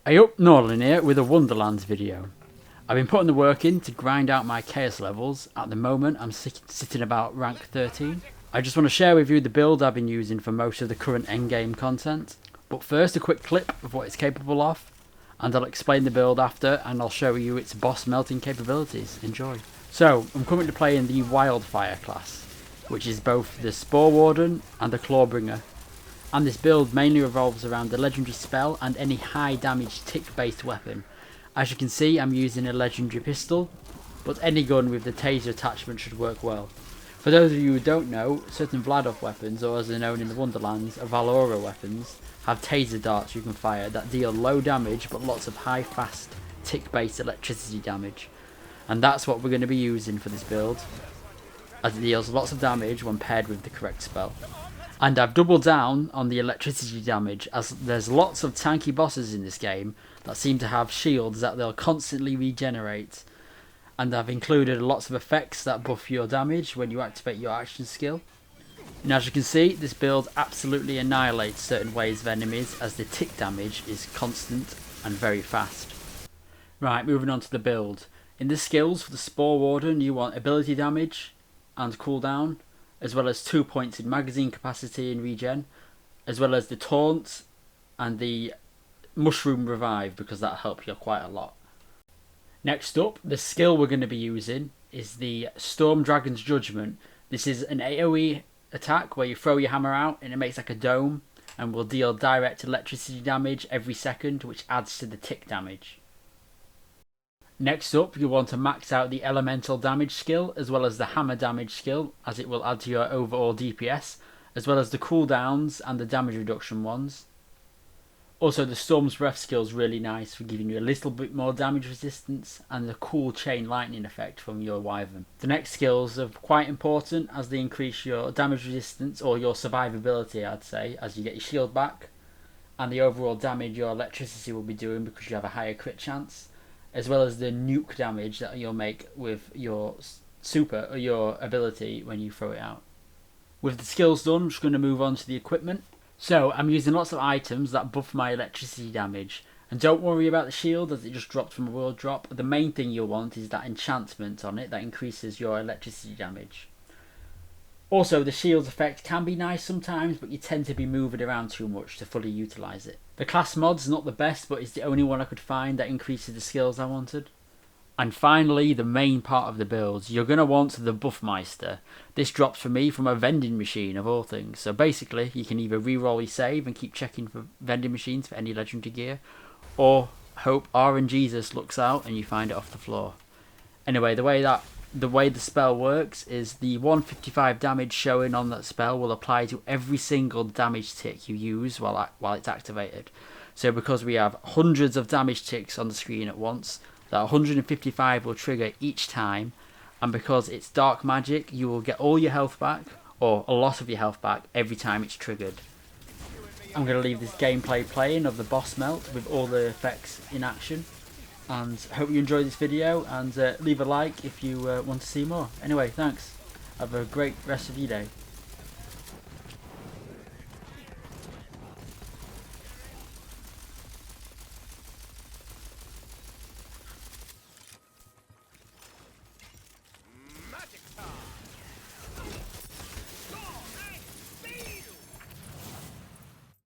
Hey up, Norland here with a Wonderlands video. I've been putting the work in to grind out my chaos levels. At the moment I'm sitting about rank 13. I just want to share with you the build I've been using for most of the current endgame content. But first a quick clip of what it's capable of, and I'll explain the build after, and I'll show you its boss melting capabilities. Enjoy. So I'm currently playing the Wildfire class, which is both the SPORE WARDEN and the Clawbringer. And this build mainly revolves around the legendary spell and any high damage tick based weapon. As you can see, I'm using a legendary pistol, but any gun with the taser attachment should work well. For those of you who don't know, certain Vladov weapons, or as they're known in the Wonderlands, Valora weapons, have taser darts you can fire that deal low damage but lots of high fast tick based electricity damage. And that's what we're going to be using for this build, as it deals lots of damage when paired with the correct spell. And I've doubled down on the electricity damage, as there's lots of tanky bosses in this game that seem to have shields that they'll constantly regenerate. And I've included lots of effects that buff your damage when you activate your action skill. And as you can see, this build absolutely annihilates certain waves of enemies, as the tick damage is constant and very fast. Right, moving on to the build. In the skills for the SPORE WARDEN, you want ability damage and cooldown, as well as 2 points in magazine capacity and regen, as well as the taunt and the mushroom revive, because that'll help you quite a lot. Next up, the skill we're going to be using is the Storm Dragon's Judgment. This is an AoE attack where you throw your hammer out and it makes like a dome and will deal direct electricity damage every second, which adds to the tick damage. Next up, you want to max out the elemental damage skill as well as the hammer damage skill, as it will add to your overall DPS, as well as the cooldowns and the damage reduction ones. Also, the Storm's Breath skill is really nice for giving you a little bit more damage resistance and the cool chain lightning effect from your wyvern. The next skills are quite important, as they increase your damage resistance, or your survivability I'd say, as you get your shield back, and the overall damage your electricity will be doing because you have a higher crit chance, as well as the nuke damage that you'll make with your super or your ability when you throw it out. With the skills done, I'm just going to move on to the equipment. So I'm using lots of items that buff my electricity damage, and don't worry about the shield as it just dropped from a world drop. The main thing you'll want is that enchantment on it that increases your electricity damage. Also, the shield's effect can be nice sometimes, but you tend to be moving around too much to fully utilise it. The class mod's not the best, but it's the only one I could find that increases the skills I wanted. And finally, the main part of the build, you're going to want the Buffmeister. This drops for me from a vending machine of all things. So basically, you can either reroll your save and keep checking for vending machines for any legendary gear, or hope RNGesus looks out and you find it off the floor. Anyway, the way the spell works is the 155 damage showing on that spell will apply to every single damage tick you use while it's activated. So because we have hundreds of damage ticks on the screen at once, that 155 will trigger each time, and because it's dark magic, you will get all your health back, or a lot of your health back, every time it's triggered. I'm going to leave this gameplay playing of the boss melt with all the effects in action, and hope you enjoyed this video, and leave a like if you want to see more. Anyway, thanks. Have a great rest of your day.